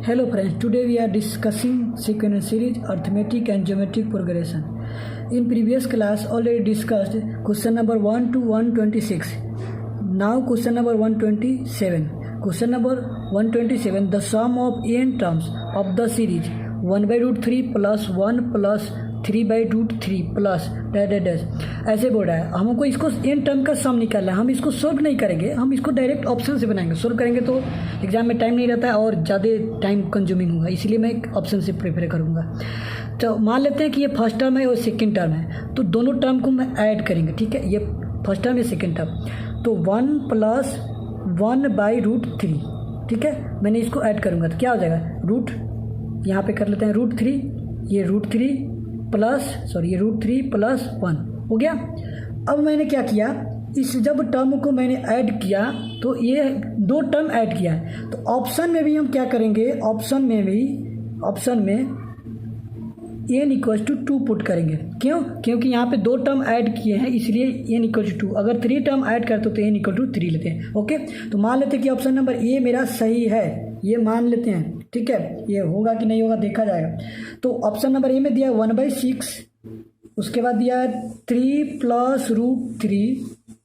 Hello friends, today we are discussing sequence series, arithmetic and geometric progression. In previous class already discussed question number 1 to 126. Now question number 127. Question number 127, the sum of n terms of the series 1 by root 3 plus 1 plus 3 by root 3 plus dash dash dash ऐसे बोल रहा है। हमको इसको N term का सम निकालना है। हम इसको सोल्व नहीं करेंगे, हम इसको डायरेक्ट ऑप्शन से बनाएंगे। सोल्व करेंगे तो एग्जाम में टाइम नहीं रहता है और ज़्यादा टाइम कंज्यूमिंग होगा, इसलिए मैं एक ऑप्शन से प्रेफर करूँगा। तो मान लेते हैं कि ये फर्स्ट टर्म है और सेकेंड टर्म है, तो दोनों टर्म को मैं ऐड करेंगे। ठीक है, ये फर्स्ट टर्म है सेकेंड टर्म, तो 1 प्लस 1 बाई रूट 3। ठीक है, मैंने इसको ऐड करूँगा तो क्या हो जाएगा, रूट यहाँ पे कर लेते हैं रूट 3, ये रूट 3 प्लस ये रूट 3 प्लस 1 हो गया। अब मैंने क्या किया, इस जब टर्म को मैंने ऐड किया तो ये दो टर्म ऐड किया है, तो ऑप्शन में भी हम क्या करेंगे, ऑप्शन में n इक्वल टू 2 पुट करेंगे। क्यों? क्योंकि यहाँ पे दो टर्म ऐड किए हैं, इसलिए n इक्वल टू 2। अगर 3 टर्म ऐड करते तो n इक्वल टू 3 लेते हैं। ओके, तो मान लेते हैं कि ऑप्शन नंबर ए मेरा सही है, ये मान लेते हैं। ठीक है, ये होगा कि नहीं होगा देखा जाएगा। तो ऑप्शन नंबर ए में दिया है 1/6, उसके बाद दिया है 3 प्लस रूट 3।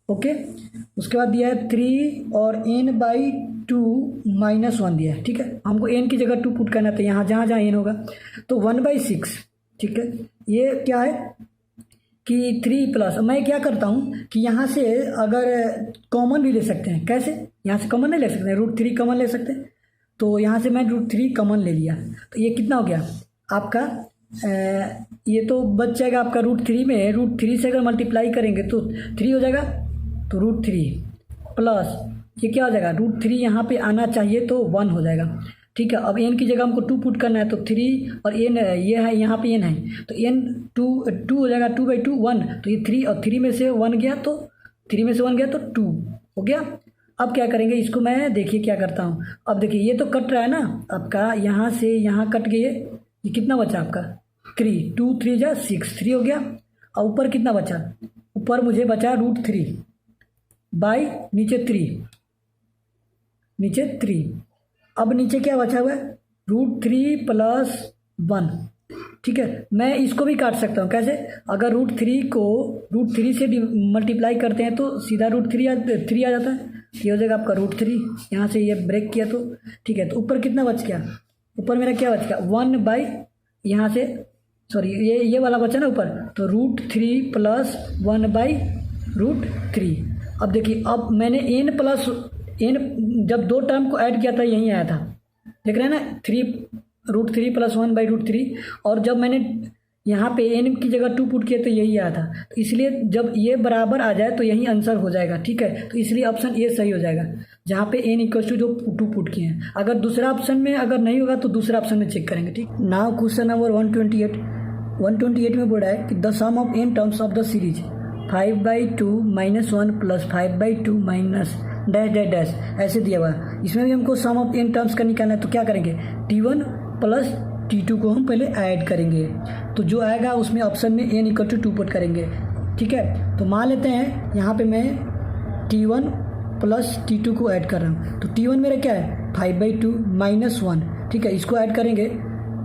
ओके, उसके बाद दिया है 3 और n/2 माइनस 1 दिया है। ठीक है, हमको n की जगह 2 पुट करना था, यहाँ जहाँ n होगा तो 1/6। ठीक है, ये क्या है कि 3 प्लस, मैं क्या करता हूँ कि यहाँ से अगर कॉमन भी ले सकते हैं। कैसे? यहाँ से कॉमन नहीं ले सकते हैं, रूट 3 कॉमन ले सकते हैं, तो यहाँ से मैं रूट 3 कॉमन ले लिया, तो ये कितना हो गया आपका, ये तो बच जाएगा आपका रूट 3 में। रूट 3 से अगर मल्टीप्लाई करेंगे तो 3 हो जाएगा, तो रूट 3 प्लस ये क्या हो जाएगा, रूट 3 यहाँ पे आना चाहिए तो 1 हो जाएगा। ठीक है, अब n की जगह हमको 2 पुट करना है, तो 3 और n ये है, यहाँ पे n है, तो n 2 हो जाएगा, 2/2 1, तो ये 3 और 3 में से 1 गया, तो 3 में से 1 गया तो 2 हो गया। अब क्या करेंगे, इसको मैं देखिए क्या करता हूँ। अब देखिए ये तो कट रहा है ना आपका, यहाँ से यहाँ कट गए, ये कितना बचा आपका 3, 2 3 जा 6, 3 हो गया। और ऊपर कितना बचा, ऊपर मुझे बचा रूट 3 बाई नीचे 3। अब नीचे क्या बचा हुआ है, रूट 3 प्लस 1। ठीक है, मैं इसको भी काट सकता हूँ। कैसे? अगर रूट 3 को रूट 3 से मल्टीप्लाई करते हैं तो सीधा रूट 3 आ जाता है, ये हो जाएगा आपका रूट 3। यहाँ से ये ब्रेक किया तो ठीक है, तो ऊपर कितना बच गया, ऊपर मेरा क्या बच गया 1 बाई, यहाँ से ये वाला बचा ना ऊपर, तो रूट 3 प्लस 1 बाई रूट 3। अब देखिए, अब मैंने n प्लस n जब दो टर्म को ऐड किया था यहीं आया था, देख रहे हैं ना, रूट 3 प्लस 1 बाई रूट 3, और जब मैंने यहाँ पे n की जगह 2 पुट किया तो यही आया था, तो इसलिए जब ये बराबर आ जाए तो यही आंसर हो जाएगा। ठीक है, तो इसलिए ऑप्शन ए सही हो जाएगा, जहाँ पे n इक्वल टू जो 2 पुट किए हैं। अगर दूसरा ऑप्शन में अगर नहीं होगा तो दूसरा ऑप्शन में चेक करेंगे। ठीक, नाउ क्वेश्चन नंबर 128 में बोल रहा है कि the sum of n terms of the series 5/2 minus 1 plus 5/2 minus dash dash dash ऐसे दिया हुआ है। इसमें भी हमको सम ऑफ n टर्म्स का निकालना है, तो क्या करेंगे, T1 प्लस T2 को हम पहले ऐड करेंगे, तो जो आएगा उसमें ऑप्शन में n इक्वल टू 2 पुट करेंगे। ठीक है, तो मान लेते हैं यहाँ पे मैं T1 प्लस T2 को ऐड कर रहा हूँ, तो T1 मेरा क्या है 5/2 माइनस 1। ठीक है, इसको ऐड करेंगे,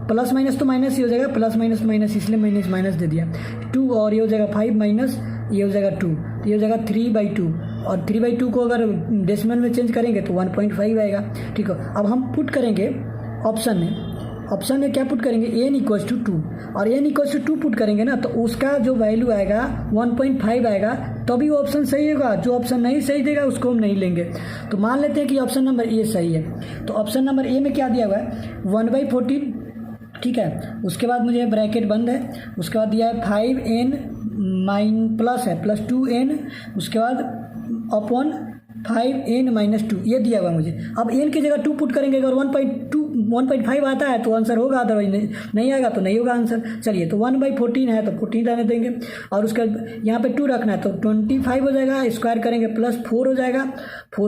प्लस माइनस तो माइनस ही हो जाएगा, प्लस माइनस माइनस, इसलिए माइनस दे दिया 2, और ये हो जाएगा 5 माइनस ये हो जाएगा 2, तो ये हो जाएगा 3/2, और 3/2 को अगर डेसिमल में चेंज करेंगे तो 1.5 आएगा। ठीक है, अब हम पुट करेंगे ऑप्शन में क्या पुट करेंगे, n इक्वल टू 2, और n इक्वल टू 2 पुट करेंगे ना, तो उसका जो वैल्यू आएगा 1.5 आएगा, तभी वो ऑप्शन सही होगा। जो ऑप्शन नहीं सही देगा उसको हम नहीं लेंगे। तो मान लेते हैं कि ऑप्शन नंबर ए सही है, तो ऑप्शन नंबर ए में क्या दिया हुआ है 1/14। ठीक है, उसके बाद मुझे ब्रैकेट बंद है, उसके बाद दिया है 5n प्लस है प्लस 2n, उसके बाद अपॉन 5n माइनस 2, ये दिया हुआ मुझे। अब n की जगह 2 पुट करेंगे, अगर 1.5 आता है तो आंसर होगा, अदरवाइज नहीं आएगा तो नहीं होगा आंसर। चलिए, तो 1/14 है तो 14 रहने देंगे, और उसका यहाँ पे 2 रखना है तो 25 हो जाएगा, स्क्वायर करेंगे प्लस 4 हो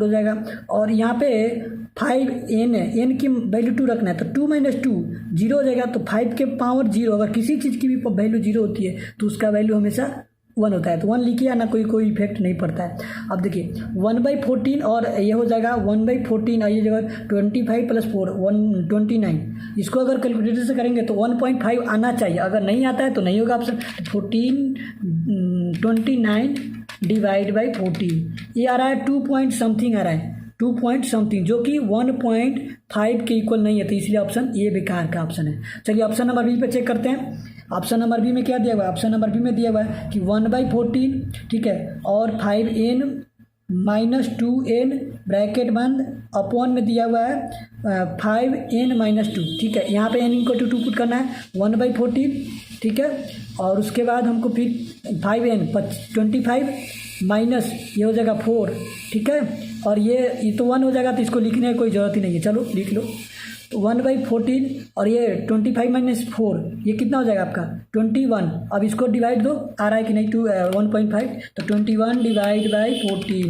जाएगा, और यहाँ पे 5n है, n की वैल्यू 2 रखना है, तो 2 माइनस 2 0 हो जाएगा, तो 5 के पावर 0, अगर किसी चीज़ की भी वैल्यू 0 होती है तो उसका वैल्यू हमेशा 1 होता है, तो 1 लिखिए ना, कोई इफेक्ट नहीं पड़ता है। अब देखिए 1/14 और ये हो जाएगा 1/14 और ये जगह 25 + 4 129। इसको अगर कैलकुलेटर से करेंगे तो 1.5 आना चाहिए, अगर नहीं आता है तो नहीं होगा ऑप्शन। 29 डिवाइड बाई 14 ये आ रहा है 2 पॉइंट समथिंग आ रहा है, 2 पॉइंट समथिंग, जो कि 1.5 के इक्वल नहीं है, तो इसलिए ऑप्शन ए बेकार का ऑप्शन है। चलिए ऑप्शन नंबर बी पे चेक करते हैं। ऑप्शन नंबर बी में क्या दिया हुआ है? ऑप्शन नंबर बी में दिया हुआ है कि 1/14, ठीक है, और 5n - 2n ब्रैकेट बंद अपॉन में दिया हुआ है 5n - 2, ठीक है। यहाँ पे n को 2 पुट करना है 1/14, ठीक है, और उसके बाद हमको फिर 5n 25 माइनस ये हो जाएगा 4, ठीक है, और ये तो 1 हो जाएगा, तो इसको लिखने की कोई ज़रूरत ही नहीं है, चलो लिख लो। तो 1/14 और ये 25 - 4 ये कितना हो जाएगा आपका 21। अब इसको डिवाइड दो, आ रहा है कि नहीं 1.5, तो 21 डिवाइड बाई 14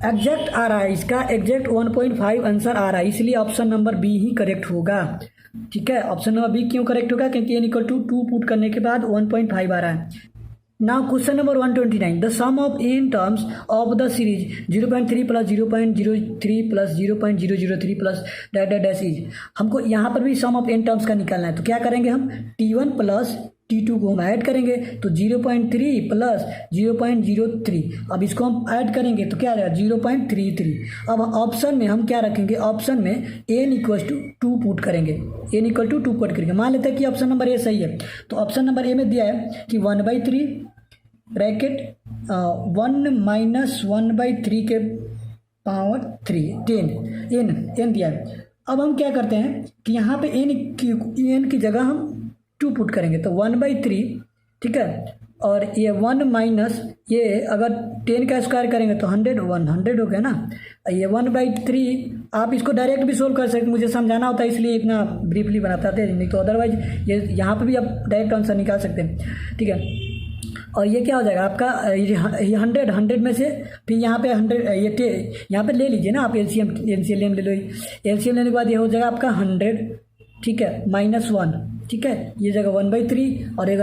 एग्जैक्ट आ रहा है, इसका एग्जैक्ट 1.5 आंसर आ रहा है, इसलिए ऑप्शन नंबर बी ही करेक्ट होगा, ठीक है। ऑप्शन नंबर बी क्यों करेक्ट होगा? क्योंकि n = 2 पुट करने के बाद 1.5 आ रहा है। Now question number 129. The sum of n terms of the series 0.3 + 0.03 + 0.003 + dash is, हमको यहाँ पर भी सम ऑफ n टर्म्स का निकालना है, तो क्या करेंगे हम t1 + t2 को हम ऐड करेंगे, तो 0.3 + 0.03, अब इसको हम ऐड करेंगे तो क्या आ जाएगा 0.33। अब ऑप्शन में हम क्या रखेंगे? ऑप्शन में n = 2 पुट करेंगे, n = 2 पुट करेंगे। मान लेते हैं कि ऑप्शन नंबर ए सही है, तो ऑप्शन नंबर ए में दिया है कि 1/3 ब्रैकेट 1 - 1/3 के पावर 3 10 n दिया है। अब हम क्या करते हैं कि यहाँ पे n की जगह हम 2 पुट करेंगे, तो 1/3, ठीक है, और ये 1 माइनस ये अगर 10 का स्क्वायर करेंगे तो 100 हो गया ना। ये 1/3 आप इसको डायरेक्ट भी सोल्व कर सकते, मुझे समझाना होता है इसलिए इतना ब्रीफली बनाता थे, नहीं तो अदरवाइज ये यहाँ पे भी आप डायरेक्ट आंसर निकाल सकते हैं, ठीक है। और ये क्या हो जाएगा आपका ये 100 में से फिर यहाँ पे 100 यहाँ पे ले लीजिए ना आप, एलसीएम ले लो, एलसीएम लेने के बाद ये हो जाएगा आपका 100, ठीक है, -1, ठीक है, ये जगह 1/3 और ये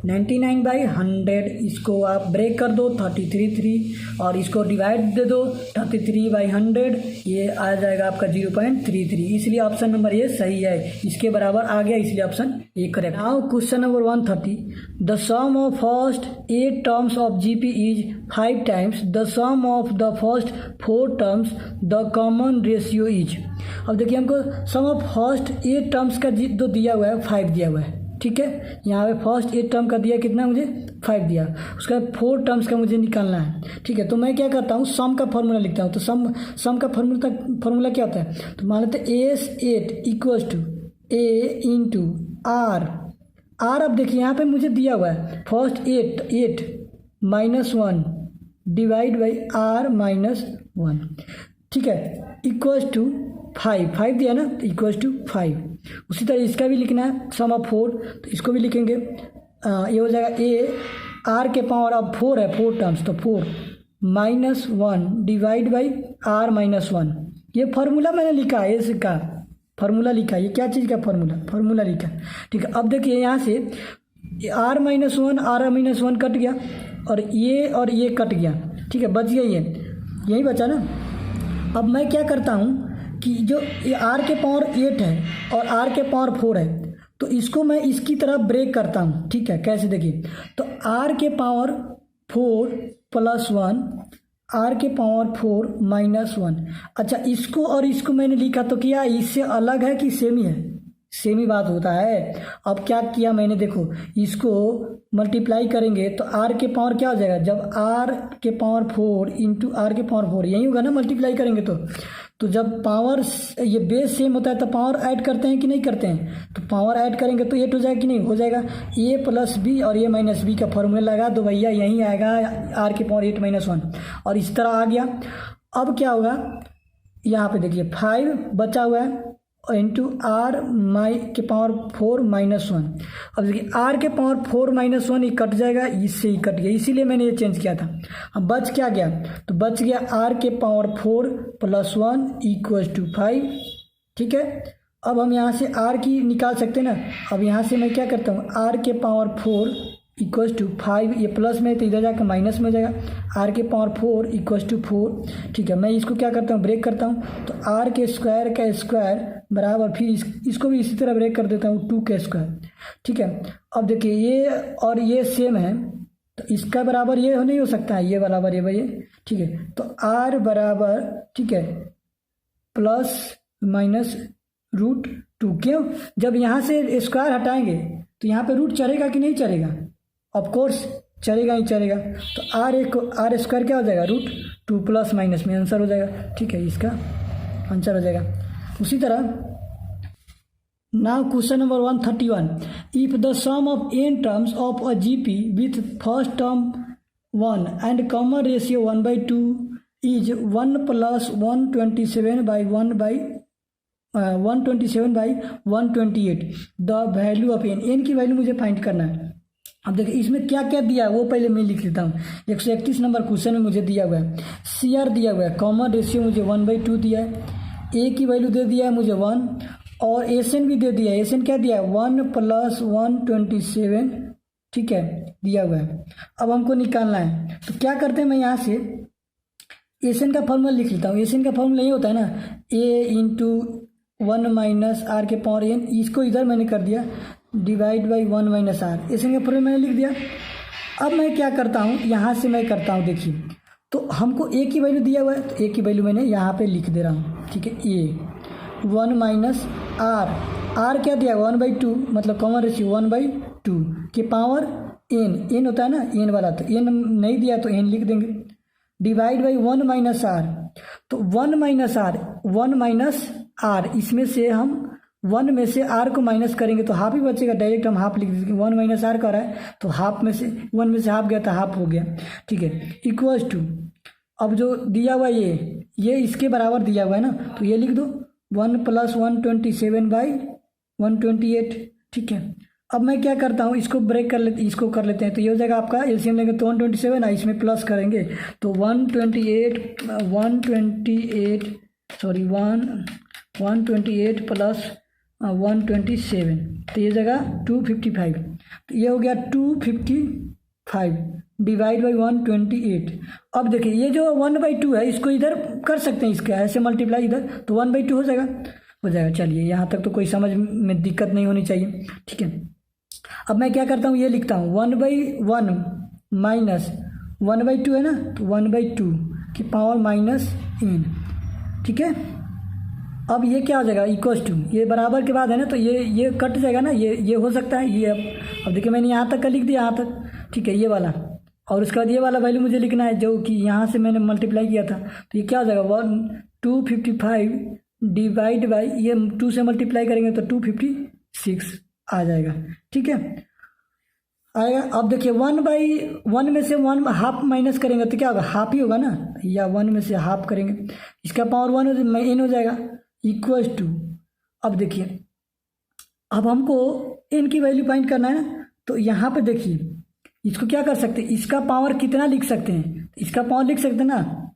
99/100, इसको आप ब्रेक कर दो 33 और इसको डिवाइड दे दो 33/100, ये आ जाएगा आपका 0.33, इसलिए ऑप्शन नंबर ये सही है, इसके बराबर आ गया, इसलिए option A correct. Now question number 130, the sum of first 8 terms of GP is 5 times the sum of the first 4 terms, the common ratio is. अब देखिए हमको सम ऑफ फर्स्ट 8 टर्म्स का जो दिया हुआ है 5 दिया हुआ है, ठीक है, यहाँ पे फर्स्ट 8 टर्म का दिया कितना मुझे 5 दिया, उसका 4 टर्म्स का मुझे निकालना है, ठीक है। तो मैं क्या करता हूँ सम का फॉर्मूला लिखता हूँ, तो सम का फॉर्मूला क्या होता है? तो मान लेते हैं S8 = A × R। अब देखिए यहाँ पे मुझे दिया हुआ है फर्स्ट 8 -1 डिवाइड बाई R - 1, ठीक है, = 5 दिया ना, तो = 5। उसी तरह इसका भी लिखना है सम ऑफ 4, तो इसको भी लिखेंगे, ये हो जाएगा R के पावर अब 4 है, 4 टर्म्स, तो 4 - 1 डिवाइड बाई R - 1। ये फार्मूला मैंने लिखा है, इसका फार्मूला लिखा है, ये क्या चीज़ का फार्मूला लिखा है, ठीक है। अब देखिए यहाँ से R - 1 कट गया और ये कट गया, ठीक है, बच गया, यही बचा ना। अब मैं क्या करता हूँ कि जो ये R के पावर 8 है और R के पावर 4 है, तो इसको मैं इसकी तरह ब्रेक करता हूँ, ठीक है, कैसे देखिए, तो R के पावर 4 + 1, R के पावर 4 - 1। अच्छा, इसको और इसको मैंने लिखा तो क्या इससे अलग है कि सेम ही है? सेम ही बात होता है। अब क्या किया मैंने, देखो इसको मल्टीप्लाई करेंगे तो R के पावर क्या हो जाएगा, जब R के पावर 4 × R के पावर 4 यही होगा ना, मल्टीप्लाई करेंगे तो जब पावर ये बेस सेम होता है तो पावर ऐड करते हैं कि नहीं करते हैं, तो पावर ऐड करेंगे तो 8 हो जाएगा कि नहीं, हो जाएगा। A + B और A - B का फॉर्मूला लगा दो भैया, यही आएगा R के पावर 8 - 1, और इस तरह आ गया। अब क्या होगा, यहाँ पे देखिए 5 बचा हुआ है × R के पावर 4 - 1। अब देखिए R के पावर 4 - 1 ये कट जाएगा, इससे ही कट गया, इसीलिए मैंने ये चेंज किया था। अब बच क्या गया, तो बच गया R के पावर 4 + 1 = 5, ठीक है। अब हम यहाँ से R की निकाल सकते हैं ना। अब यहाँ से मैं क्या करता हूँ, R के पावर 4 इक्वल्स टू 5, ये प्लस में तो इधर जाकर माइनस में हो जाएगा, आर के पावर 4 इक्वल्स टू 4। ठीक है, मैं इसको क्या करता हूँ, ब्रेक करता हूँ, तो आर के स्क्वायर का स्क्वायर बराबर, फिर इसको भी इसी तरह ब्रेक कर देता हूँ 2 के स्क्वायर। ठीक है, अब देखिए ये और ये सेम है, तो इसका बराबर ये नहीं हो सकता है, ये बराबर ये भाई। ठीक है, तो आर बराबर, ठीक है, प्लस माइनस √2। क्यों, जब यहाँ से स्क्वायर हटाएंगे तो यहाँ पे रूट चलेगा कि नहीं चलेगा, ऑफकोर्स चलेगा ही चलेगा। तो आर स्क्वायर क्या हो जाएगा, √2 प्लस माइनस में आंसर हो जाएगा। ठीक है, इसका आंसर हो जाएगा। उसी तरह now question number 131, if the sum of n terms of a GP with first term 1 and common ratio 1/2 is 1 + 127/128, the value of n की वैल्यू मुझे फाइंड करना है। अब देखिए इसमें क्या क्या दिया है वो पहले मैं लिख लेता हूँ। 131 नंबर क्वेश्चन में मुझे दिया हुआ है, CR दिया हुआ है, कॉमन रेशियो मुझे 1/2 दिया है, A की वैल्यू दे दिया है मुझे 1, और SN भी दे दिया है। SN क्या दिया है, 1 + 127, ठीक है, दिया हुआ है। अब हमको निकालना है, तो क्या करते हैं, मैं यहाँ से SN का फॉर्मूला लिख लेता हूँ। SN का फॉर्मूला ये होता है ना, A × 1 - R के पावर n, इसको इधर मैंने कर दिया डिवाइड बाई 1 - R। SN का फॉर्मूला मैंने लिख दिया। अब मैं क्या करता हूँ, यहाँ से मैं करता हूँ, देखिए तो हमको A की वैल्यू दिया हुआ है, तो A की वैल्यू मैंने यहाँ पे लिख दे रहा हूँ। ठीक है, A 1 - R क्या दिया, 1/2, मतलब कॉमन रेशियो 1/2 के पावर n होता है ना, n वाला, तो n नहीं दिया तो n लिख देंगे, डिवाइड बाई 1 - R। तो 1 - R इसमें से हम 1 में से R को माइनस करेंगे तो हाफ ही बचेगा, डायरेक्ट हम हाफ लिख देंगे। 1 - R कर रहा है तो हाफ में से 1 में से हाफ गया तो हाफ हो गया। ठीक है, इक्वल्स टू, अब जो दिया हुआ ये इसके बराबर दिया हुआ है ना, तो ये लिख दो 1 + 127/128। ठीक है, अब मैं क्या करता हूँ, इसको ब्रेक कर लेते, इसको कर लेते हैं, तो ये हो जाएगा आपका एलसीएम लेंगे तो 127 है, इसमें प्लस करेंगे तो 128 + 127, तो ये जगह 255, तो ये हो गया 255 डिवाइड बाई 128। अब देखिए ये जो 1/2 है इसको इधर कर सकते हैं, इसका ऐसे मल्टीप्लाई इधर, तो 1/2 हो जाएगा। चलिए यहाँ तक तो कोई समझ में दिक्कत नहीं होनी चाहिए। ठीक है, अब मैं क्या करता हूँ, ये लिखता हूँ 1/1 माइनस 1/2 है ना, तो 1/2 की पावर -n। ठीक है, अब ये क्या हो जाएगा, इक्वल्स टू, ये बराबर के बाद है ना, तो ये कट जाएगा ना, ये हो सकता है ये। अब देखिए मैंने यहाँ तक का लिख दिया, यहाँ तक। ठीक है, ये वाला, और उसके बाद ये वाला वैल्यू मुझे लिखना है जो कि यहाँ से मैंने मल्टीप्लाई किया था, तो ये क्या हो जाएगा 255 डिवाइड बाई, ये 2 से मल्टीप्लाई करेंगे तो 256 आ जाएगा। ठीक है, आएगा। अब देखिए 1/1 में से 1 हाफ माइनस करेंगे तो क्या होगा, हाफ ही होगा ना, या 1 में से हाफ करेंगे, इसका पावर 1 n हो जाएगा, इक्वल्स टू। अब देखिए अब हमको n की वैल्यू फाइंड करना है ना, तो यहाँ पे देखिए इसको क्या कर सकते हैं, इसका पावर कितना लिख सकते हैं, इसका पावर लिख सकते हैं ना।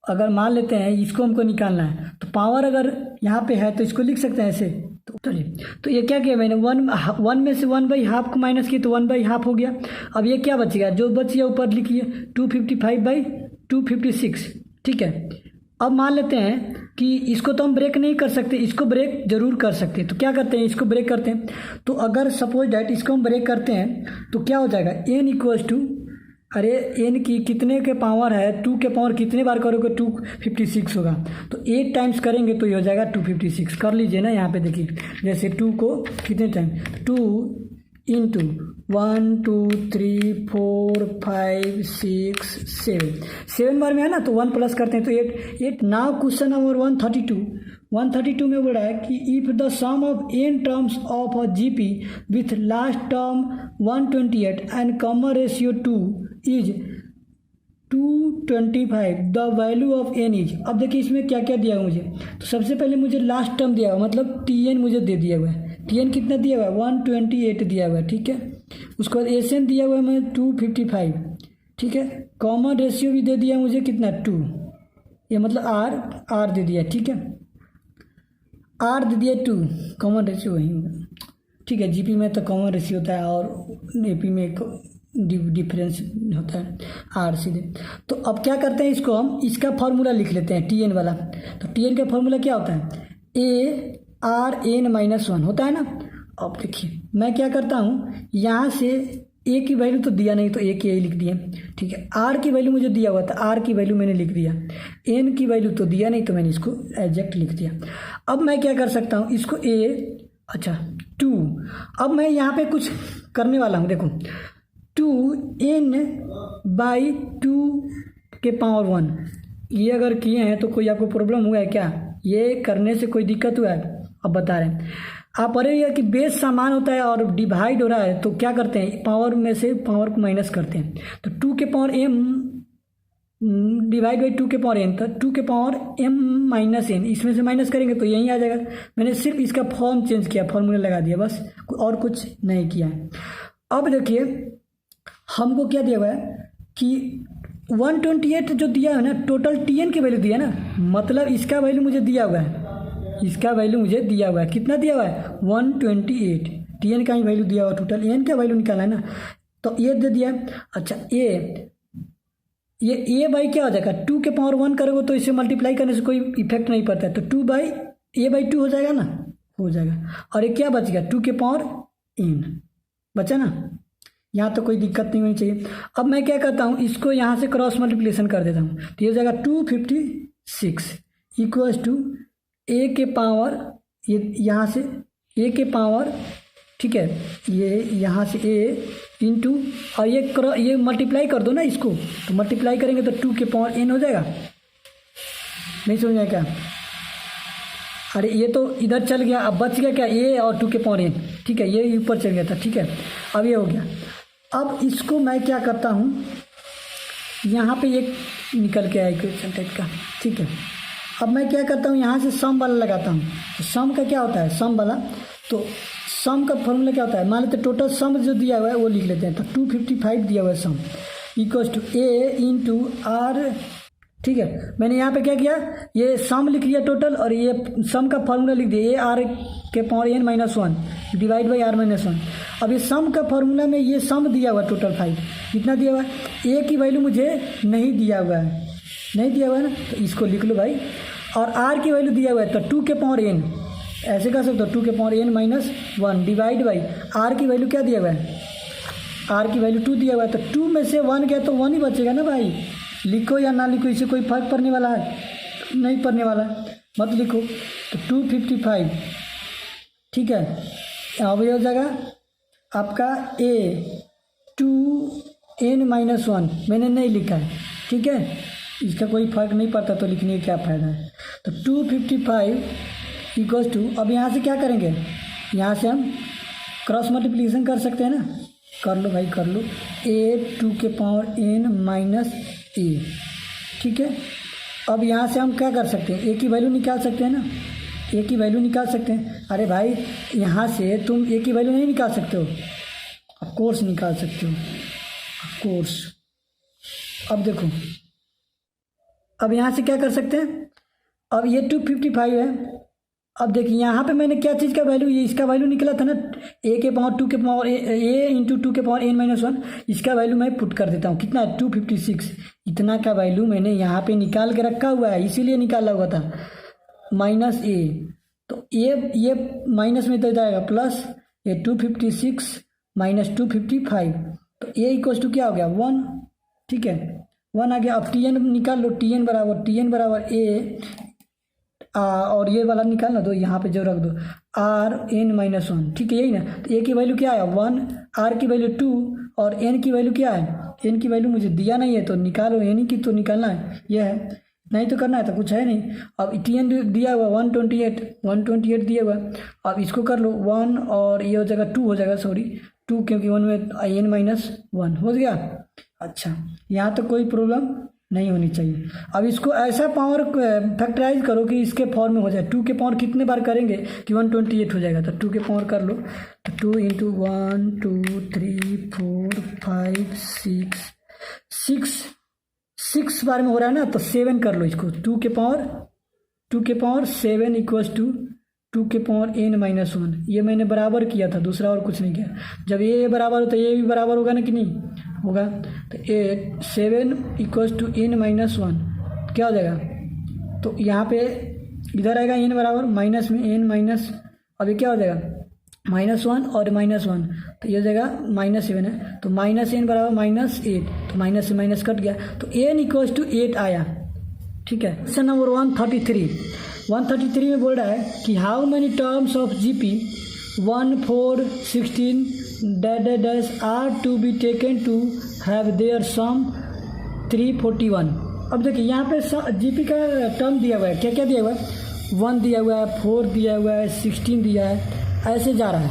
अगर मान लेते हैं इसको हमको निकालना है, तो पावर अगर यहाँ पे है तो इसको लिख सकते हैं ऐसे। तो चलिए, तो ये क्या किया मैंने, 1 में से 1/2 को माइनस किया तो 1/2 हो गया। अब ये क्या बचेगा, जो बच गया ऊपर लिखिए 255/256। ठीक है, अब मान लेते हैं कि इसको तो हम ब्रेक नहीं कर सकते, इसको ब्रेक जरूर कर सकते हैं। तो क्या करते हैं, इसको ब्रेक करते हैं। तो अगर सपोज डैट इसको हम ब्रेक करते हैं तो क्या हो जाएगा, n इक्वल्स टू, अरे n की कितने के पावर है, 2 के पावर कितने बार करोगे 256 होगा, तो 8 टाइम्स करेंगे तो ये हो जाएगा 256। कर लीजिए ना, यहाँ पे देखिए जैसे 2 को कितने टाइम, 2 × 1 2 3 4 5 6 7 बार में है ना, तो 1 प्लस करते हैं तो 8। नाउ क्वेश्चन नंबर 132 में बोल रहा है कि if the sum of n terms of a GP with last term 128 and common ratio 2 is 225, the value of n is. अब देखिए इसमें क्या क्या दिया हुआ मुझे, तो सबसे पहले मुझे लास्ट टर्म दिया हुआ, मतलब tn मुझे दे दिया हुआ है। tn कितना दिया हुआ है, 128 दिया हुआ है। ठीक है, उसके बाद एस एन दिया हुआ है मैं 255। ठीक है, कॉमन रेशियो भी दे दिया मुझे कितना 2, ये मतलब आर दे दिया। ठीक है, आर दे दिया 2, कॉमन रेशियो वही होगा। ठीक है, जीपी में तो कॉमन रेशियो होता है और एपी में डिफरेंस होता है आर सीधे। तो अब क्या करते हैं, इसको हम इसका फार्मूला लिख लेते हैं टी एन वाला। तो टी एन का फार्मूला क्या होता है, a r n minus one होता है ना। अब देखिए मैं क्या करता हूँ, यहाँ से ए की वैल्यू तो दिया नहीं तो ए की ए लिख दिया, ठीक है। आर की वैल्यू मुझे दिया हुआ था, आर की वैल्यू मैंने लिख दिया। एन की वैल्यू तो दिया नहीं तो मैंने इसको एग्जैक्ट लिख दिया। अब मैं क्या कर सकता हूँ, इसको ए अच्छा 2, अब मैं यहाँ पे कुछ करने वाला हूँ, देखो 2n/2 ये अगर किए हैं तो कोई आपको प्रॉब्लम हुआ है क्या, ये करने से कोई दिक्कत हुआ है? अब बता रहे हैं आप, अरे ये कि बेस समान होता है और डिवाइड हो रहा है तो क्या करते हैं, पावर में से पावर को माइनस करते हैं। तो 2 के पावर m डिवाइड बाई 2 के पावर n, तो 2 के पावर m माइनस n, इसमें से माइनस करेंगे तो यही आ जाएगा। मैंने सिर्फ इसका फॉर्म चेंज किया, फॉर्मूला लगा दिया बस, और कुछ नहीं किया है। अब देखिए हमको क्या दिया हुआ है कि 128 जो दिया है ना, टोटल टी की वैल्यू दिया ना, मतलब इसका वैल्यू मुझे दिया हुआ है, इसका वैल्यू मुझे दिया हुआ है। कितना दिया हुआ है, 128। टी का ही वैल्यू दिया हुआ, टोटल एन का वैल्यू निकाला है ना, तो ये दे दिया। अच्छा ये बाई क्या हो जाएगा, 2 के पावर 1 करोगे तो इसे मल्टीप्लाई करने से कोई इफेक्ट नहीं पड़ता है, तो 2/a/2 हो जाएगा ना, हो जाएगा। और ये क्या बच गया, 2 के पावर n बचा ना, यहाँ तो कोई दिक्कत नहीं होनी चाहिए। अब मैं क्या करता हूँ, इसको यहाँ से क्रॉस मल्टीप्लिकेशन कर देता हूँ, तो ये हो जाएगा 256 इक्वल्स टू ए के पावर, ये यहाँ से ए के पावर, ठीक है, ये यहाँ से ए इंटू, और ये मल्टीप्लाई कर दो ना इसको, तो मल्टीप्लाई करेंगे तो 2 के पावर n हो जाएगा। नहीं समझ में क्या, अरे ये तो इधर चल गया, अब बच गया क्या, ए और 2 के पावर n, ठीक है, ये ऊपर चल गया था, ठीक है। अब ये हो गया। अब इसको मैं क्या करता हूँ, यहाँ पे एक निकल के आया इक्वेशन टाइप का, ठीक है। अब मैं क्या करता हूँ, यहाँ से सम वाला लगाता हूँ। तो सम का क्या होता है, सम वाला, तो सम का फॉर्मूला क्या होता है, मान लेते टोटल सम जो दिया हुआ है वो लिख लेते हैं। तो 255 दिया हुआ है sum equals to a into r, ठीक है। मैंने यहाँ पे क्या किया, ये सम लिख लिया टोटल, और ये सम का फॉर्मूला लिख दिया, ए आर के power n minus 1 divide by r minus 1। अब ये सम का फॉर्मूला में ये सम दिया हुआ टोटल 5, कितना दिया हुआ है, ए की वैल्यू मुझे नहीं दिया हुआ है, नहीं दिया हुआ है ना, तो इसको लिख लो भाई। और आर की वैल्यू दिया हुआ है, तो 2 के पावर n, ऐसे कर सकते हो, 2 के power n minus 1 divide by r की वैल्यू क्या दिया हुआ है, आर की वैल्यू 2 दिया हुआ है। तो 2 में से 1 गया तो 1 ही बचेगा ना भाई, लिखो या ना लिखो इससे कोई फर्क पड़ने वाला है, नहीं पड़ने वाला है, मत लिखो। तो 255, ठीक है। अब ये हो जाएगा आपका ए 2n माइनस 1, मैंने नहीं लिखा है, ठीक है, इसका कोई फर्क नहीं पड़ता तो लिखने का क्या फ़ायदा है। तो 255 इक्वल्स टू, अब यहाँ से क्या करेंगे, यहाँ से हम क्रॉस मल्टीप्लिकेशन कर सकते हैं ना, कर लो भाई कर लो, ए 2 के पावर n माइनस ए, ठीक है। अब यहाँ से हम क्या कर सकते हैं, ए की वैल्यू निकाल सकते हैं ना, ए की वैल्यू निकाल सकते हैं। अरे भाई यहाँ से तुम ए की वैल्यू नहीं निकाल सकते हो, ऑफ कोर्स निकाल सकते हो, ऑफ कोर्स। अब देखो, अब यहाँ से क्या कर सकते हैं, अब ये 255 है। अब देखिए यहाँ पे मैंने क्या चीज़ का वैल्यू, ये इसका वैल्यू निकला था ना, ए के पावर 2 के पावर ए इंटू 2 के पावर n माइनस 1, इसका वैल्यू मैं पुट कर देता हूँ, कितना है 256, इतना का वैल्यू मैंने यहाँ पे निकाल के रखा हुआ है, इसीलिए निकाला हुआ था, माइनस ए। तो ये माइनस में तो जाएगा प्लस, ये 256 माइनस 255, तो ए इक्वल्स टू क्या हो गया 1, ठीक है, 1 आ गया। अब टी एन निकाल लो, टी एन बराबर ए, और ये वाला निकालना दो, यहाँ पे जो रख दो आर n माइनस 1, ठीक है, यही ना। तो ए की वैल्यू क्या आया 1, आर की वैल्यू 2, और एन की वैल्यू क्या है, एन की वैल्यू मुझे दिया नहीं है तो निकालो, एन की तो निकालना है, ये है, नहीं तो करना है तो कुछ है नहीं। अब टी एन दिया हुआ 128 दिया हुआ, अब इसको कर लो 1, और ये हो जाएगा 2 हो जाएगा, सॉरी 2, क्योंकि 1 में n माइनस 1 हो गया। अच्छा, यहाँ तो कोई प्रॉब्लम नहीं होनी चाहिए। अब इसको ऐसा पावर फैक्टराइज करो कि इसके फॉर्म में हो जाए। 2 के पावर कितने बार करेंगे कि 128 हो जाएगा, तो 2 के पावर कर लो, तो 2 इंटू 1 2 3 4 5 6 बार में हो रहा है ना, तो 7 कर लो इसको, 2 के पावर 7 इक्वल्स टू 2 के पावर n माइनस 1। ये मैंने बराबर किया था, दूसरा और कुछ नहीं किया। जब ये बराबर हो तो ये भी बराबर होगा ना कि नहीं, होगा। तो 8 7 इक्वल्स टू n माइनस 1 क्या हो जाएगा, तो यहाँ पे इधर आएगा n बराबर माइनस में n माइनस, अभी क्या हो जाएगा -1 और -1, तो ये हो जाएगा -7 है, तो -n बराबर -8, तो माइनस से माइनस कट गया, तो n इक्वल्स टू 8 आया। ठीक है। क्वेश्चन नंबर 133 में बोल रहा है कि how many terms of GP 1 4 16 dash are to be taken to have their sum 341। अब देखिए यहाँ पे GP का टर्म दिया हुआ है, क्या क्या दिया हुआ है, 1 दिया हुआ है, 4 दिया हुआ है, 16 दिया है, ऐसे जा रहा है।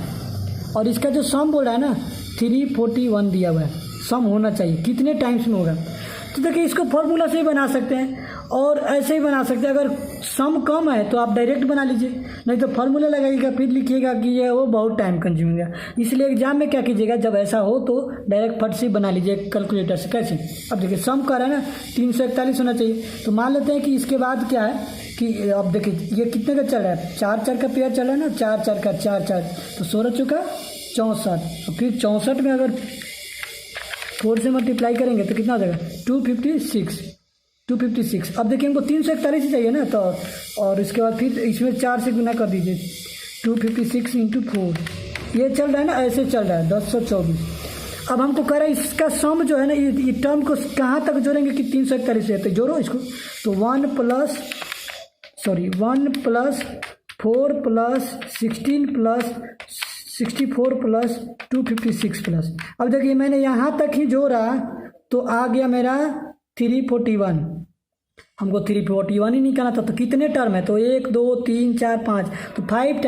और इसका जो सम बोल रहा है ना 341 दिया हुआ है, सम होना चाहिए कितने टाइम्स में होगा। तो देखिए इसको फॉर्मूला से ही बना सकते हैं और ऐसे ही बना सकते हैं। अगर सम कम है तो आप डायरेक्ट बना लीजिए, नहीं तो फॉर्मूला लगाइएगा फिर लिखिएगा कि ये वो बहुत टाइम कंज्यूमिंग है। इसलिए एग्जाम में क्या कीजिएगा, जब ऐसा हो तो डायरेक्ट फट से बना लीजिए कैलकुलेटर से। कैसे, अब देखिए सम कर रहा है ना 341 होना चाहिए, तो मान लेते हैं कि इसके बाद क्या है कि अब देखिए ये कितने का चल रहा है, 4 4 का पेयर चल रहा है ना, 4 4 का 4 4, तो 16 चुका 64, फिर 64 में अगर 4 से मल्टीप्लाई करेंगे तो कितना हो जाएगा 256। अब देखिए हमको 341 ही चाहिए ना, तो और इसके बाद फिर इसमें 4 से गुना कर दीजिए, 256 इंटू 4, ये चल रहा है ना, ऐसे चल रहा है 1024। अब हमको कह रहा है इसका सम जो है ना, ये टर्म को कहाँ तक जोड़ेंगे कि 341 से, तो जोड़ो इसको, तो 1 plus 4 plus 16 plus 64 plus 256 plus, अब देखिए मैंने यहाँ तक ही जोड़ा तो आ गया मेरा 341। हमको 341 ही निकालना था, तो कितने टर्म है, तो 1 2 3 4 5, तो 5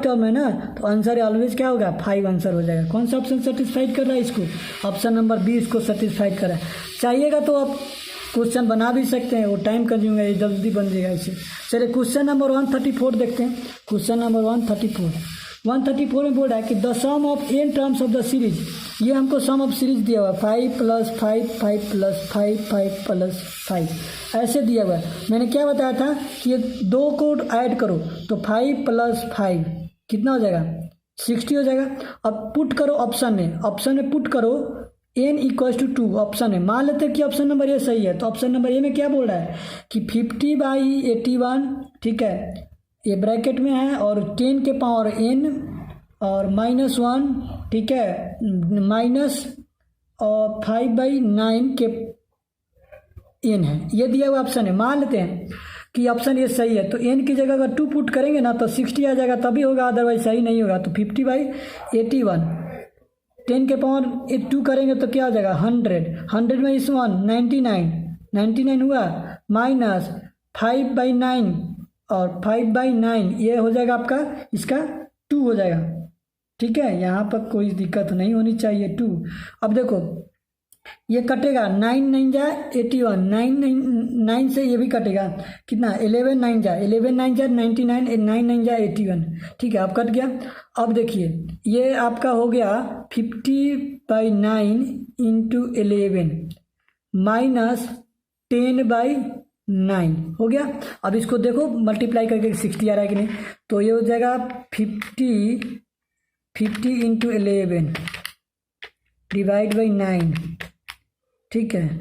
टर्म है ना, तो आंसर ऑलवेज क्या होगा 5 आंसर हो जाएगा। कौन सा ऑप्शन सेटिस्फाइड कर रहा है इसको, ऑप्शन नंबर 20 को सेटिस्फाइड कर रहा है। चाहिएगा तो आप क्वेश्चन बना भी सकते हैं, वो टाइम कंज्यूमिंग है, जल्दी बन जाएगा इसे। चलिए क्वेश्चन नंबर 134 देखते हैं। क्वेश्चन नंबर 134 में बोल रहा है कि the sum of n terms of the series, ये हमको सम ऑफ सीरीज दिया हुआ है 5 + 5 5 + 5 5 + 5, ऐसे दिया हुआ है। मैंने क्या बताया था कि ये 2 को ऐड करो तो 5 + 5 कितना हो जाएगा 60 हो जाएगा। अब पुट करो ऑप्शन में पुट करो n = 2 ऑप्शन है। मान लेते हैं कि ऑप्शन नंबर ए सही है, तो ऑप्शन नंबर ए में क्या बोल रहा है कि 50/81, ठीक है, ये ब्रैकेट में है, और 10 के पावर n और -1, ठीक है, माइनस और 5/9 के n है, ये दिया हुआ ऑप्शन है। मान लेते हैं कि ऑप्शन ये सही है, तो n की जगह अगर 2 पुट करेंगे ना तो 60 आ जाएगा, तभी होगा, अदरवाइज सही नहीं होगा। तो 50/81, 10 के पावर 2 करेंगे तो क्या हो जाएगा 100 में इस 1 99 हुआ, माइनस 5/9 और 5/9 ये हो जाएगा आपका, इसका 2 हो जाएगा। ठीक है, यहाँ पर कोई दिक्कत नहीं होनी चाहिए 2। अब देखो ये कटेगा 9 9 जा 81, 9 से ये भी कटेगा, कितना 11 9 जा 99, 9 9 जा 81, ठीक है, अब कट गया। अब देखिए ये आपका हो गया 50/9 इंटू 11 माइनस 10/9 हो गया। अब इसको देखो मल्टीप्लाई करके 60 आ रहा है कि नहीं, तो ये हो जाएगा 50 इंटू 11 डिवाइड बाई 9, ठीक है,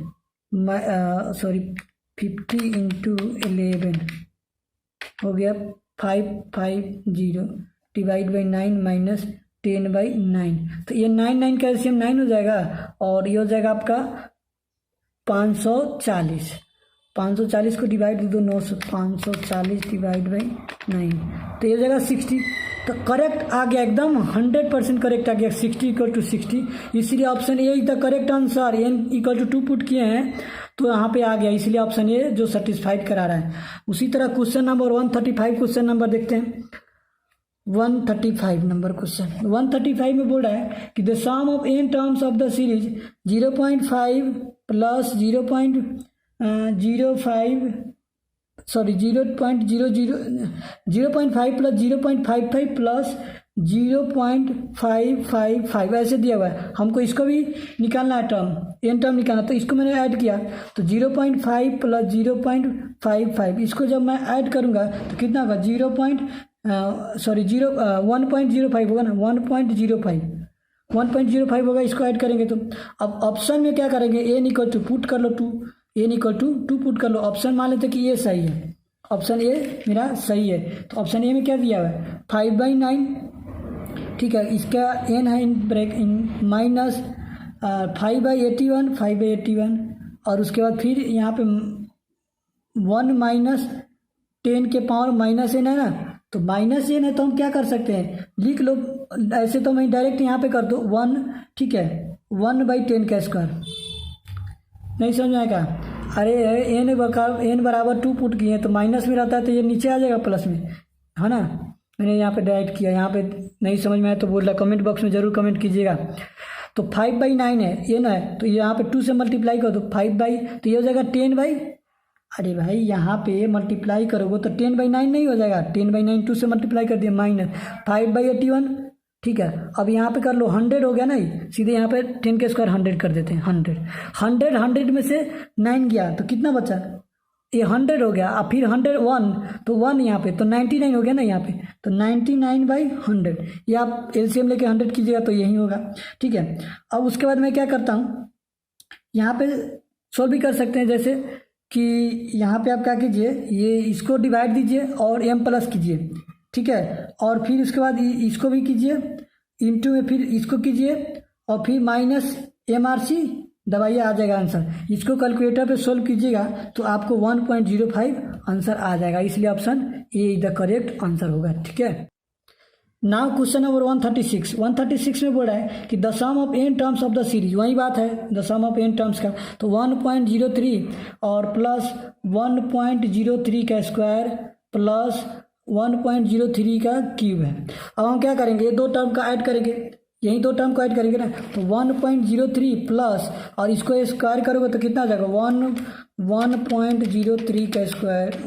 50 इंटू 11 हो गया 550 डिवाइड बाई 9 माइनस 10/9, तो ये 9 कैल्शियम 9 हो जाएगा, और ये हो जाएगा आपका 540 को डिवाइड दो 900, 540 डिवाइड बाई 9, तो ये हो जाएगा 60। तो करेक्ट आ गया, एकदम 100% करेक्ट आ गया, 60 = 60, इसलिए option A is the correct answer. n = 2 put किए हैं तो यहाँ पे आ गया, इसलिए ऑप्शन ए जो सेटिस्फाइड करा रहा है। उसी तरह क्वेश्चन नंबर 135 क्वेश्चन नंबर देखते हैं। 135 नंबर क्वेश्चन 135 में बोल रहा है कि the sum of n terms of the series 0.5 plus 0.05 plus 0.55 plus 0.555 ऐसे दिया हुआ है। हमको इसको भी निकालना है, n टर्म निकालना, तो इसको मैंने ऐड किया तो 0.5 प्लस 0.55, इसको जब मैं ऐड करूँगा तो कितना होगा 1.05 होगा ना, 1.05 1.05 होगा, इसको ऐड करेंगे तो अब ऑप्शन में क्या करेंगे, एन इक्वल टू पुट कर लो 2, एन इक्वल टू 2 पुट कर लो। ऑप्शन मान लेते कि ये सही है, ऑप्शन ए मेरा सही है, तो ऑप्शन ए में क्या दिया हुआ है 5/9, ठीक है। इसका एन है इन ब्रेक इन माइनस 5/81, 5/81, और उसके बाद फिर यहाँ पे 1 माइनस 10 के पावर माइनस एन है ना, तो माइनस एन है तो हम क्या कर सकते हैं, लिख लो ऐसे, तो मैं डायरेक्ट यहाँ पे कर दो 1, ठीक है, 1/10 का स्क्वायर। नहीं समझ में आएगा, अरे एन बराबर 2 पुट किए तो माइनस में रहता है तो ये नीचे आ जाएगा प्लस में, है ना। मैंने यहाँ पे डायरेक्ट किया, यहाँ पे नहीं समझ में आया तो बोल रहा कमेंट बॉक्स में ज़रूर कमेंट कीजिएगा। तो 5/9 है एन है, तो यहाँ पे 2 से मल्टीप्लाई कर दो, 5 तो ये हो जाएगा 10, अरे भाई यहाँ पे मल्टीप्लाई करोगे तो 10/9 नहीं हो जाएगा, 10/9 2 से मल्टीप्लाई कर दिया माइनस 5/81, ठीक है। अब यहाँ पे कर लो 100 हो गया ना, सीधे यहाँ पे 10 के स्क्वायर 100 कर देते हैं, 100 में से 9 गया तो कितना बचा, ये 100 हो गया। अब फिर 101 तो 1 यहाँ पे तो 99 हो गया ना यहाँ पे, तो 99/100, ये आप एलसीएम लेके 100 कीजिएगा तो यही होगा, ठीक है। अब उसके बाद मैं क्या करता हूँ, यहाँ पे सॉल्व भी कर सकते हैं, जैसे कि यहाँ पे आप क्या कीजिए, ये इसको डिवाइड दीजिए और m प्लस कीजिए, ठीक है, और फिर उसके बाद इसको भी कीजिए इंटू में, फिर इसको कीजिए और फिर माइनस MRC दबाइए, आ जाएगा आंसर। इसको कैलकुलेटर पे सोल्व कीजिएगा तो आपको 1.05 आंसर आ जाएगा, इसलिए option A is the correct answer होगा, ठीक है। नाउ क्वेश्चन नंबर 136 में बोल रहा है कि the sum of n terms of the series, वही बात है the sum of n terms का, तो 1.03 और प्लस 1.03 का स्क्वायर प्लस 1.03 का क्यूब है। अब हम क्या करेंगे, ये दो टर्म का ऐड करेंगे, यही दो टर्म को ऐड करेंगे ना, तो 1.03 प्लस और इसको स्क्वायर करोगे तो कितना आ जाएगा 1.03 का स्क्वायर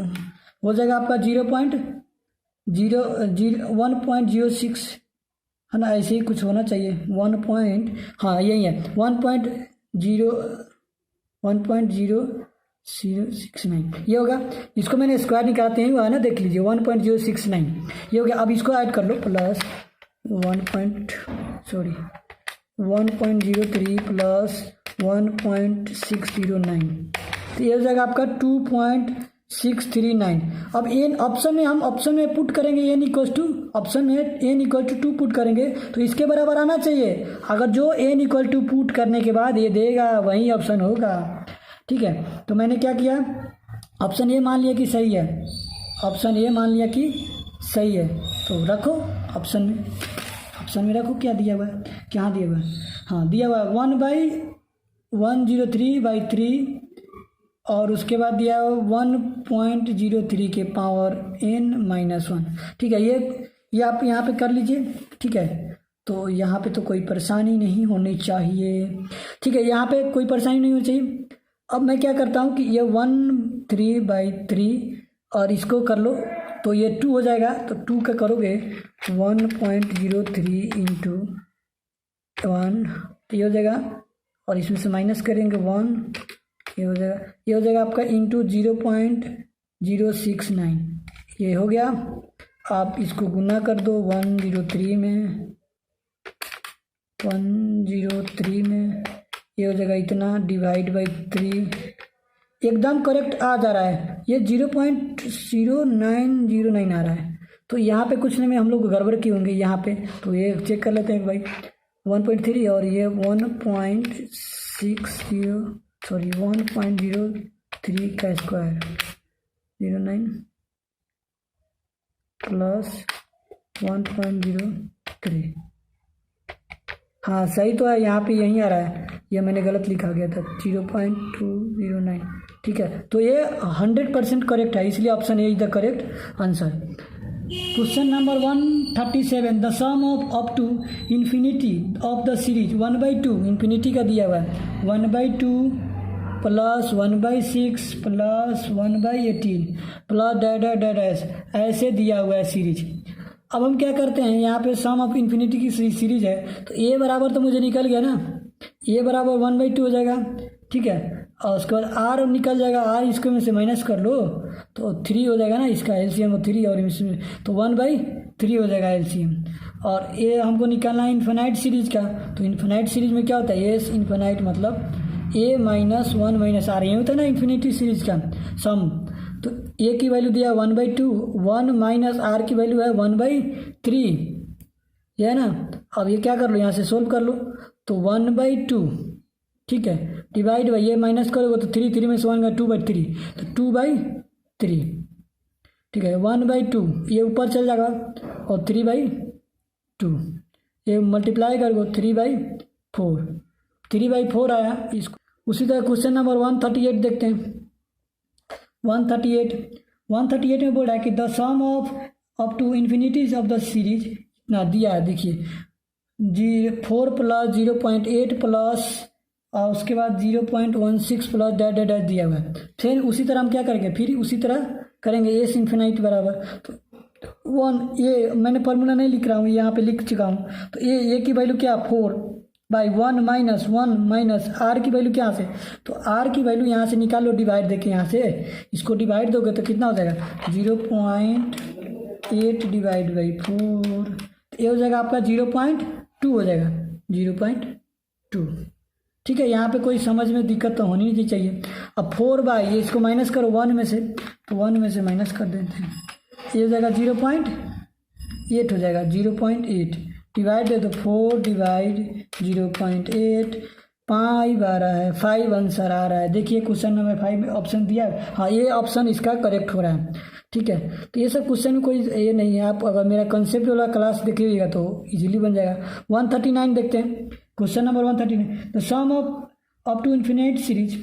हो जाएगा आपका 1.06, है ना, ऐसे ही कुछ होना चाहिए, हाँ यही है 1.069 ये होगा। इसको मैंने स्क्वायर निकालते हैं, वो है ना, देख लीजिए 1.069 ये हो गया। अब इसको ऐड कर लो प्लस 1.03 प्लस 1.609, तो ये हो जाएगा आपका 2.639। अब एन ऑप्शन में पुट करेंगे एन इक्वल टू, ऑप्शन में एन इक्वल टू 2 पुट करेंगे तो इसके बराबर आना चाहिए। अगर जो एन इक्वल टू पुट करने के बाद ये देगा वही ऑप्शन होगा, ठीक है। तो मैंने क्या किया, ऑप्शन ए मान लिया कि सही है, ऑप्शन ए मान लिया कि सही है, तो रखो ऑप्शन में रखो, क्या दिया हुआ है, क्या दिया हुआ है, हाँ दिया हुआ है 1/103/3 और उसके बाद दिया हुआ 1.03 के पावर n-1, ठीक है। ये आप यहाँ पे कर लीजिए, ठीक है। तो यहाँ पे तो कोई परेशानी नहीं होनी चाहिए, ठीक है, यहाँ पे कोई परेशानी नहीं होनी चाहिए। अब मैं क्या करता हूँ कि ये 1/3 और इसको कर लो तो ये 2 हो जाएगा, तो 2 का करोगे 1.03 इंटू 1 तो ये हो जाएगा, और इसमें से माइनस करेंगे 1, ये हो जाएगा आपका इंटू 0.069 ये हो गया। आप इसको गुना कर दो 103 में, ये हो जाएगा इतना डिवाइड बाई 3, एकदम करेक्ट आ जा रहा है, ये 0.0909 आ रहा है। तो यहाँ पे कुछ नहीं, हम लोग गड़बड़ किए होंगे यहाँ पे, तो ये चेक कर लेते हैं भाई 1.3 और ये 1.03 का स्क्वायर 09 प्लस 1.03, हाँ सही तो है, यहाँ पे यही आ रहा है, ये मैंने गलत लिखा गया था 0.209, ठीक है। तो ये 100% करेक्ट है, इसलिए option A is the correct answer. Question number 137 the sum of up to infinity of the series 1/2, infinity का दिया हुआ है 1/2 प्लस 1/6 प्लस 1/18 प्लस डैश ऐसे दिया हुआ है सीरीज। अब हम क्या करते हैं, यहाँ पे सम ऑफ इन्फिनिटी की सीरीज है, तो ए बराबर तो मुझे निकल गया ना, ए बराबर 1/2 हो जाएगा, ठीक है। और उसके बाद आर निकल जाएगा, आर इसको में से माइनस कर लो तो 3 हो जाएगा ना, इसका एलसीएम 3 और इसमें तो 1/3 हो जाएगा एलसीएम। और ए हमको निकालना है इन्फिनाइट सीरीज का। तो इन्फिनाइट सीरीज में क्या होता है, एस इन्फिनाइट मतलब ए माइनस वन माइनस आर, ये होता है ना इन्फिनिटी सीरीज का सम। तो ए की वैल्यू दिया 1/2, 1 माइनस आर की वैल्यू है 1/3, ये है ना। अब ये क्या कर लो, यहाँ से सोल्व कर लो, तो 1/2, ठीक है, डिवाइड बाई ये माइनस करोगे तो 3 में से 1 का 2/3, तो 2/3, ठीक है। 1/2 ये ऊपर चल जाएगा और 3/2 ये मल्टीप्लाई करोगे 3/4, 3/4 आया इसको। उसी तरह क्वेश्चन नंबर 138 देखते हैं। 138 में बोल रहा है कि the sum of up to infinities of the series ना दिया है, देखिए 4 प्लस 0.8 प्लस और उसके बाद 0.16 प्लस डैट डैट डैट दिया हुआ है। फिर उसी तरह हम क्या करेंगे, फिर उसी तरह करेंगे एस इन्फिनाइट बराबर तो 1, ये मैंने फार्मूला नहीं लिख रहा हूँ, यहाँ पे लिख चुका हूँ। तो ए की वैल्यू क्या 4/1 माइनस 1 माइनस आर की वैल्यू क्या से, तो आर की वैल्यू यहाँ से निकालो, डिवाइड देके यहाँ से इसको डिवाइड दोगे तो कितना हो जाएगा 0.8 डिवाइड बाई 4, ये हो जाएगा आपका 0.2 हो जाएगा 0.2, ठीक है। यहाँ पे कोई समझ में दिक्कत तो होनी नहीं चाहिए। अब 4/, ये इसको माइनस करो 1 में से, तो 1 में से माइनस कर देते हैं, ये हो जाएगा 0.8 हो जाएगा 0.8, डिवाइड दे तो 4 डिवाइड 0.8, 5 आ रहा है, 5 आंसर आ रहा है। देखिए क्वेश्चन नंबर 5 में ऑप्शन दिया है, हाँ ये ऑप्शन इसका करेक्ट हो रहा है, ठीक है। तो ये सब क्वेश्चन में कोई ये नहीं है, आप अगर मेरा कंसेप्ट वाला क्लास देखिएगा तो इजीली बन जाएगा। 139 देखते हैं, question number 139, the sum of up to infinite series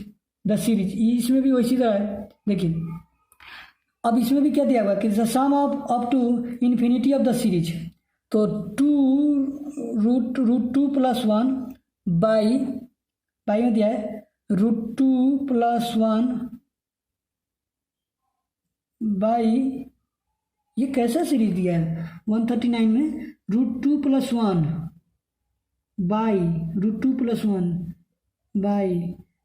the series, इसमें भी वैसी तरह है। देखिए अब इसमें भी क्या दिया हुआ कि the sum of up to infinity of the series, तो 2√2 प्लस 1 बाई में दिया है √2 प्लस 1 बाई, ये कैसा सीरीज दिया है 139 में, √2 प्लस 1 बाई √2 प्लस 1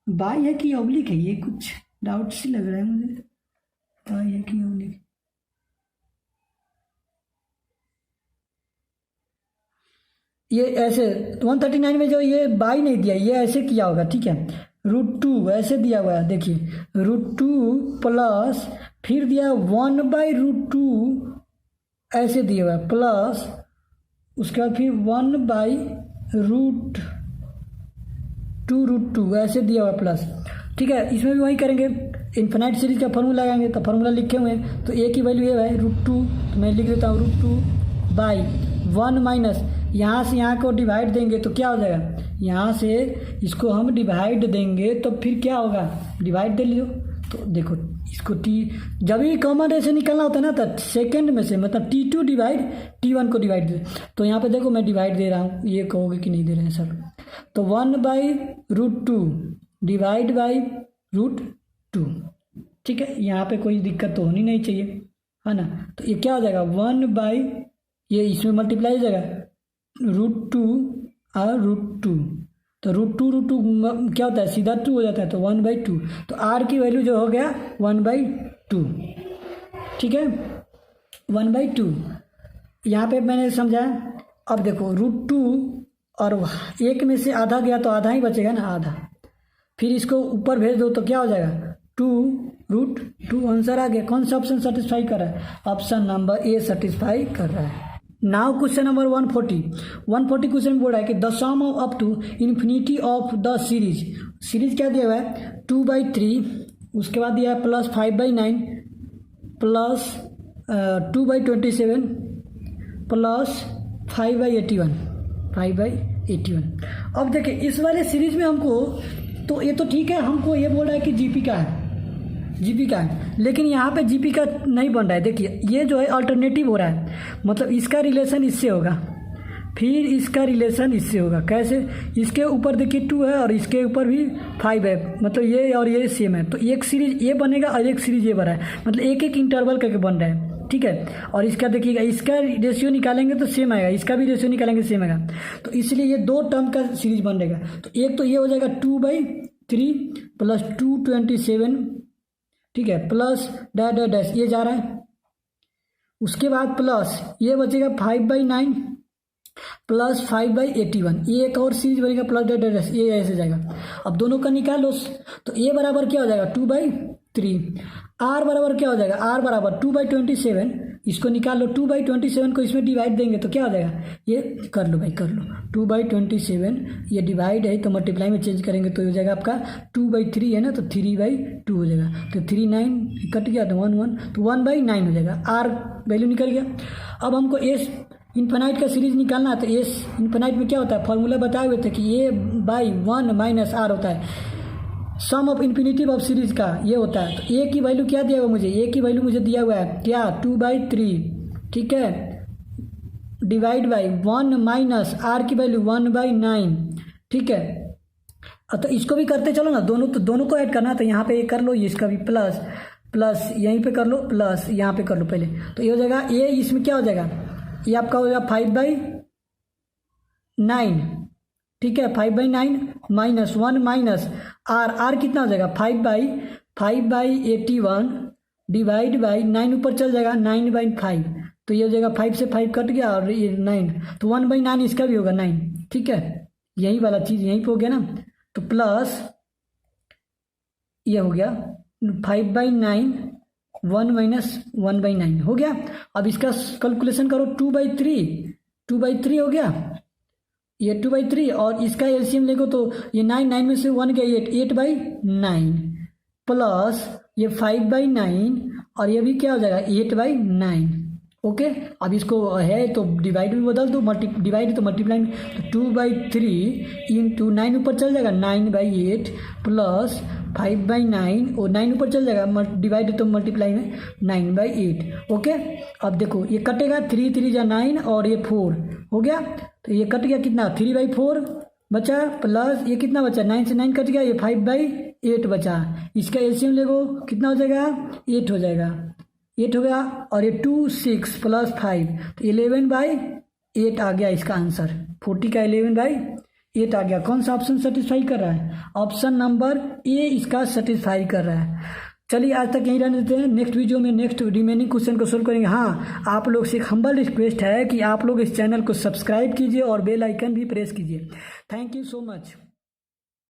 बाई है कि ऑब्लिक है, ये कुछ डाउट सी लग रहा है मुझे, बाई है कि ऑब्लिक, ये ऐसे 139 में जो ये बाई नहीं दिया, ये ऐसे किया होगा, ठीक है। √2 ऐसे दिया हुआ है, देखिए √2 प्लस फिर दिया 1/√2 ऐसे दिया हुआ है, प्लस उसके बाद फिर 1/√2 ऐसे दिया हुआ प्लस, ठीक है। इसमें भी वही करेंगे, इन्फिनाइट सीरीज का फार्मूला लगाएंगे, तो फार्मूला लिखे हुए हैं, तो ए की वैल्यू ये है √2, तो मैं लिख देता हूँ √2/1 माइनस यहाँ से यहाँ को डिवाइड देंगे तो क्या हो जाएगा, यहाँ से इसको हम डिवाइड देंगे तो फिर क्या होगा, डिवाइड दे लियो, तो देखो इसको जब भी कॉमन रेशो निकलना होता है ना, तो सेकंड में से मतलब T2 डिवाइड T1 को डिवाइड दे, तो यहाँ पे देखो मैं डिवाइड दे रहा हूँ, ये कहोगे कि नहीं दे रहे हैं सर, तो 1/√2 डिवाइड बाई √2, ठीक है। यहाँ पे कोई दिक्कत तो होनी नहीं चाहिए, है ना। तो ये क्या हो जाएगा 1/, ये इसमें मल्टीप्लाई हो जाएगा √2 और √2, तो √2 क्या होता है, सीधा 2 हो जाता है, तो 1/2, तो r की वैल्यू जो हो गया 1/2, ठीक है 1/2। यहाँ पे मैंने समझाया। अब देखो √2 और 1 में से आधा गया तो आधा ही बचेगा ना, आधा, फिर इसको ऊपर भेज दो तो क्या हो जाएगा 2√2, आंसर आ गया। कौन सा ऑप्शन सेटिस्फाई कर रहा है, ऑप्शन नंबर ए सेटिस्फाई कर रहा है। नाउ क्वेश्चन नंबर 140 क्वेश्चन बोल रहा है कि the sum of up to infinity of the series क्या दिया हुआ है 2/3, उसके बाद दिया है प्लस 5/9 प्लस 2/27 प्लस 5/81। अब देखिए इस वाले सीरीज में हमको, तो ये तो ठीक है, हमको ये बोल रहा है कि जीपी का है, लेकिन यहाँ पे जीपी का नहीं बन रहा है। देखिए ये जो है अल्टरनेटिव हो रहा है, मतलब इसका रिलेशन इससे होगा, फिर इसका रिलेशन इससे होगा। कैसे, इसके ऊपर देखिए 2 है और इसके ऊपर भी 5 है, मतलब ये और ये सेम है, तो एक सीरीज ये बनेगा और एक सीरीज ये बना है, मतलब एक एक इंटरवल करके बन रहा है, ठीक है। और इसका देखिएगा, इसका रेशियो निकालेंगे तो सेम आएगा, इसका भी रेशियो निकालेंगे सेम आएगा, तो इसलिए ये 2 टर्म का सीरीज बन रहेगा। तो एक तो ये हो जाएगा 2/3 प्लस 227, ठीक है, प्लस डैश ये जा रहा है, उसके बाद प्लस ये बचेगा 5/9 प्लस 5/81, ये एक और सीरीज बनेगा प्लस डेट डेट, ये ऐसे जाएगा। अब दोनों का निकालो, तो ए बराबर क्या हो जाएगा 2/3, आर बराबर क्या हो जाएगा, आर बराबर 2/27, इसको निकाल लो, 2/27 को इसमें डिवाइड देंगे तो क्या हो जाएगा, ये कर लो भाई कर लो, 2/27 ये डिवाइड है तो मल्टीप्लाई में चेंज करेंगे तो हो जाएगा आपका 2/3 है ना, तो 3/2 हो जाएगा, तो 3 9 कट गया तो 1 1, तो 1/9 हो जाएगा, आर वैल्यू निकल गया। अब हमको एस इन्फिनाइट का सीरीज निकालना है, तो एस इन्फिनाइट में क्या होता है, फॉर्मूला बताए हुए थे कि A/1 माइनस आर होता है, सम ऑफ इन्फिनिटिव ऑफ सीरीज का ये होता है। तो ए की वैल्यू क्या दिया हुआ मुझे, ए की वैल्यू मुझे दिया हुआ है क्या 2/3, ठीक है, डिवाइड बाई 1 माइनस आर की वैल्यू 1/9, ठीक है। तो इसको भी करते चलो ना, दोनों को ऐड करना, तो यहाँ पे ये कर लो, इसका भी प्लस प्लस यहीं पे कर लो, प्लस यहाँ पे कर लो पहले, तो ये हो जाएगा ए, इसमें क्या हो जाएगा, ये आपका हो जाएगा 5/9, ठीक है, 5/9 माइनस 1 माइनस आर कितना हो जाएगा 5/81 डिवाइड बाई 9 ऊपर चल जाएगा 9/5, तो ये हो जाएगा 5 से 5 कट गया और ये 9, तो 1/9 इसका भी होगा 9, ठीक है, यही वाला चीज़ यहीं पे हो गया ना, तो प्लस ये हो गया 5/9 1 माइनस 1/9 हो गया। अब इसका कैलकुलेशन करो, 2/3 हो गया, ये 2/3 और इसका एलसीएम लेगो तो ये 9 में से 1 गया 8/9 प्लस ये 5/9 और ये भी क्या हो जाएगा 8/9, ओके। अब इसको है तो डिवाइड में बदल दो, डिवाइड तो मल्टीप्लाई, तो 2/3 इंटू 9 ऊपर चल जाएगा 9/8 प्लस 5/9 और 9 ऊपर चल जाएगा, डिवाइड तो मल्टीप्लाई में 9/8, ओके। अब देखो ये कटेगा, 3 3 जा 9 और ये 4 हो गया, तो ये कट गया कितना 3/4 बचा, प्लस ये कितना बचा 9 से 9 कट गया, ये 5/8 बचा, इसका एलसीएम लेगो कितना हो जाएगा 8 हो जाएगा, 8 हो गया, और ये 2 6 प्लस 5 तो 11/8 आ गया इसका आंसर, 40 का 11/8 आ गया। कौन सा ऑप्शन सेटिस्फाई कर रहा है, ऑप्शन नंबर ए इसका सेटिस्फाई कर रहा है। चलिए आज तक यहीं रहने देते हैं, नेक्स्ट वीडियो में नेक्स्ट रिमेनिंग क्वेश्चन को सोल्व करेंगे। हाँ, आप लोग से एक हम्बल रिक्वेस्ट है कि आप लोग इस चैनल को सब्सक्राइब कीजिए और बेल आइकन भी प्रेस कीजिए। Thank you so much.